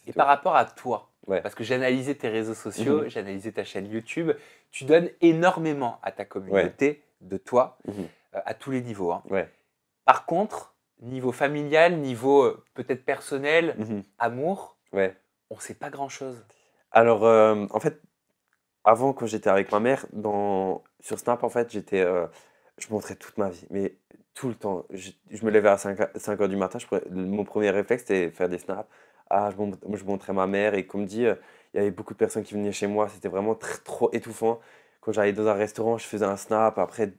Et tout. par rapport à toi, Ouais. parce que j'ai analysé tes réseaux sociaux, Mhm. j'ai analysé ta chaîne YouTube, tu donnes énormément à ta Ouais. communauté, de toi, Mhm. à tous les niveaux, hein. Ouais. Par contre, niveau familial, niveau peut-être personnel, Mhm. amour, Ouais. on ne sait pas grand-chose. Alors, en fait, avant, quand j'étais avec ma mère, sur Snap, en fait, je montrais toute ma vie, mais tout le temps. Je me levais à 5 heures du matin, mon premier réflexe, c'était faire des snaps. Ah, je montrais ma mère, et comme dit, il y avait beaucoup de personnes qui venaient chez moi, c'était vraiment trop étouffant. Quand j'allais dans un restaurant, je faisais un snap, après,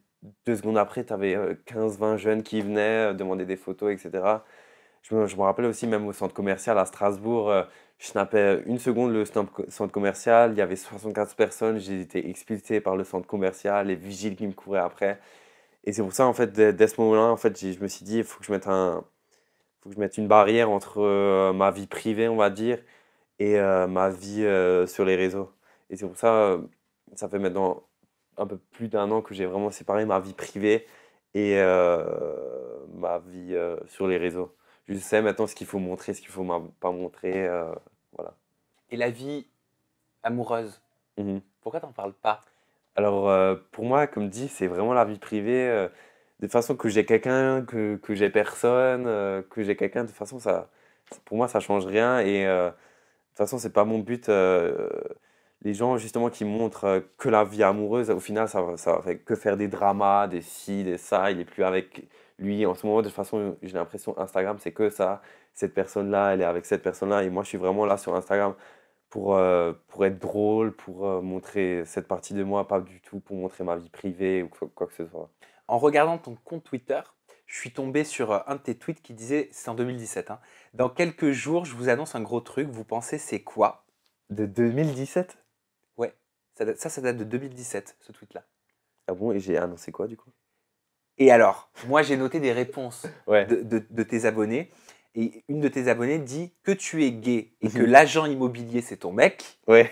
2 secondes après, tu avais 15-20 jeunes qui venaient demander des photos, etc. Je me rappelle aussi, même au centre commercial à Strasbourg, je snappais une seconde centre commercial, il y avait 75 personnes, j'ai été expulsé par le centre commercial, les vigiles qui me couraient après. Et c'est pour ça, en fait, dès ce moment-là, en fait, je me suis dit, il faut que faut que je mette une barrière entre ma vie privée, on va dire, et ma vie sur les réseaux. Et c'est pour ça, ça fait maintenant un peu plus d'un an que j'ai vraiment séparé ma vie privée et ma vie sur les réseaux. Je sais maintenant ce qu'il faut montrer, ce qu'il faut pas montrer. Voilà. Et la vie amoureuse, Mhm. pourquoi t'en parles pas? Alors, pour moi, comme dit, c'est vraiment la vie privée. De façon que j'ai quelqu'un, que j'ai personne, que j'ai quelqu'un, de toute façon, pour moi, ça change rien. Et de toute façon, c'est pas mon but. Les gens, justement, qui montrent que la vie amoureuse, au final, ça va faire que faire des dramas, des ci, des ça. Il est plus avec lui. En ce moment, de toute façon, j'ai l'impression Instagram, c'est que ça. Cette personne-là, elle est avec cette personne-là. Et moi, je suis vraiment là sur Instagram pour être drôle, pour montrer cette partie de moi, pas du tout pour montrer ma vie privée ou quoi que ce soit. En regardant ton compte Twitter, je suis tombé sur un de tes tweets qui disait, c'est en 2017, hein, dans quelques jours, je vous annonce un gros truc, vous pensez c'est quoi? De 2017? Ouais, ça date de 2017, ce tweet-là. Ah bon, et j'ai annoncé quoi du coup? Et alors, moi j'ai noté des réponses Ouais. de tes abonnés, et une de tes abonnées dit que tu es gay et que Mhm. l'agent immobilier c'est ton mec. Ouais.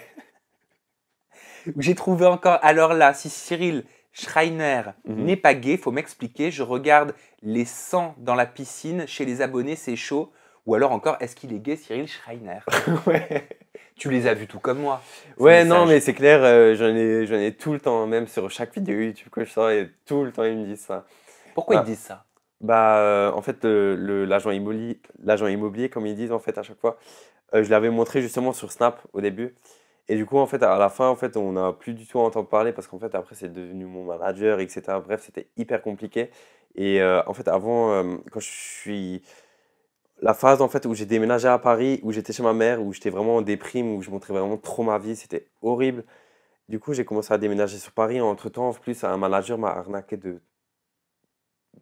J'ai trouvé encore, alors là, si Cyril Schreiner Mhm. n'est pas gay, faut m'expliquer, je regarde les sangs dans la piscine, chez les abonnés c'est chaud, ou alors encore, est-ce qu'il est gay Cyril Schreiner? Ouais. Tu les as vus tout comme moi, ces Ouais, non, mais messages. c'est clair, j'en ai tout le temps, même sur chaque vidéo YouTube que je sors, et tout le temps ils me disent ça. Pourquoi ils te Bah, disent ça? en fait, l'agent immobilier, comme ils disent en fait à chaque fois, je l'avais montré justement sur Snap au début. Et du coup, en fait, à la fin, en fait, on n'a plus du tout entendu parler parce qu'en fait, après, c'est devenu mon manager, etc. Bref, c'était hyper compliqué. Et en fait, avant, quand je suis. La phase en fait où j'ai déménagé à Paris, où j'étais chez ma mère, où j'étais vraiment en déprime, où je montrais vraiment trop ma vie, c'était horrible. Du coup, j'ai commencé à déménager sur Paris. Entre-temps, en plus, un manager m'a arnaqué de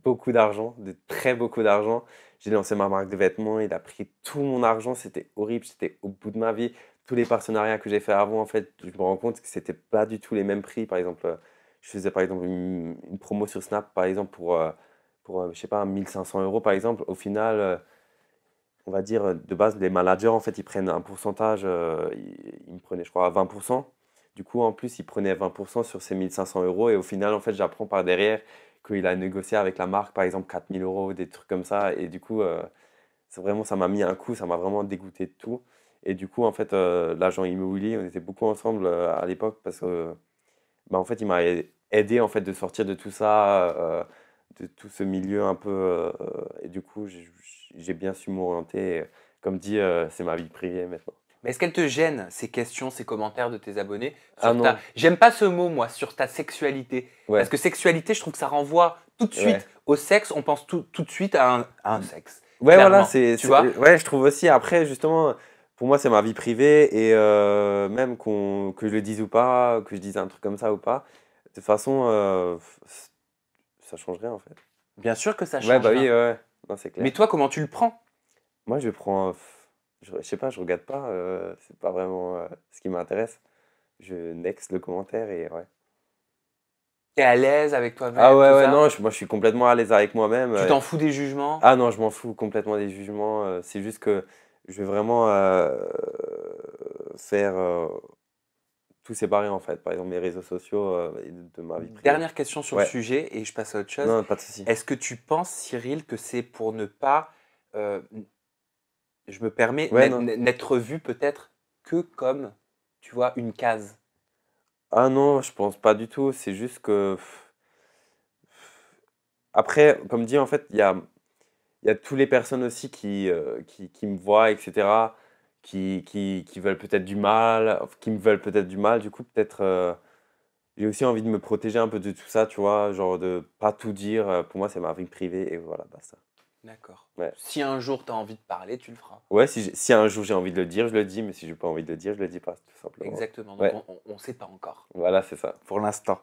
beaucoup d'argent, de très beaucoup d'argent. J'ai lancé ma marque de vêtements, il a pris tout mon argent, c'était horrible, j'étais au bout de ma vie. Tous les partenariats que j'ai fait avant, en fait, je me rends compte que c'était pas du tout les mêmes prix. Par exemple, je faisais par exemple une promo sur Snap, par exemple, je sais pas, 1 500 € par exemple. Au final, on va dire, de base, les managers, en fait, ils prennent un pourcentage, ils me prenaient, je crois, à 20%. Du coup, en plus, ils prenaient 20% sur ces 1 500 €. Et au final, en fait, j'apprends par derrière qu'il a négocié avec la marque, par exemple, 4 000 €, des trucs comme ça. Et du coup, c'est vraiment, ça m'a mis un coup, ça m'a vraiment dégoûté de tout. Et du coup, en fait, l'agent immobilier, on était beaucoup ensemble à l'époque parce que, bah, en fait, il m'a aidé en fait, de sortir de tout ça, de tout ce milieu un peu. Et du coup, j'ai bien su m'orienter. Comme dit, c'est ma vie privée maintenant. Mais est-ce qu'elle te gêne, ces questions, ces commentaires de tes abonnés Ah sur ta... non, J'aime pas ce mot, moi, sur ta sexualité. Parce ouais, que sexualité, je trouve que ça renvoie tout de ouais. suite au sexe. On pense tout de suite à un sexe. Ouais, voilà, Clairement. Tu vois? ouais, je trouve aussi. Après, justement, pour moi, c'est ma vie privée. Et même que je le dise ou pas, que je dise un truc comme ça ou pas, de toute façon, ça change rien en fait. Bien sûr que ça Ouais, change bah oui, rien. ouais, ouais. Non, c'est Mais clair. toi, comment tu le prends? Moi, je prends. Je sais pas, je regarde pas. C'est pas vraiment ce qui m'intéresse. Je next le commentaire et ouais. T'es à l'aise avec Ah toi-même, ouais, tout ouais, ça? non, moi, je suis complètement à l'aise avec moi-même. Tu t'en fous des jugements? Ah non, je m'en fous complètement des jugements. C'est juste que je vais vraiment faire tout séparer en fait. Par exemple, mes réseaux sociaux et de ma vie privée. Dernière question sur le Ouais, sujet et je passe à autre chose. non, pas de souci. Est-ce que tu penses, Cyril, que c'est pour ne pas, euh, Je me permets Ouais, non. n'être vu peut-être que comme, tu vois, une case. Ah non, je pense pas du tout. C'est juste que. Après, comme dit, en fait, il y a toutes les personnes aussi qui me voient, etc., qui veulent peut-être du mal, qui me veulent peut-être du mal. Du coup, peut-être, j'ai aussi envie de me protéger un peu de tout ça, tu vois, genre de pas tout dire. Pour moi, c'est ma vie privée et voilà, basta. D'accord. Ouais. Si un jour tu as envie de parler, tu le feras. Ouais, si un jour j'ai envie de le dire, je le dis, mais si j'ai pas envie de le dire, je le dis pas, tout simplement. Exactement. Donc Ouais, on sait pas encore. voilà, c'est ça. Pour l'instant.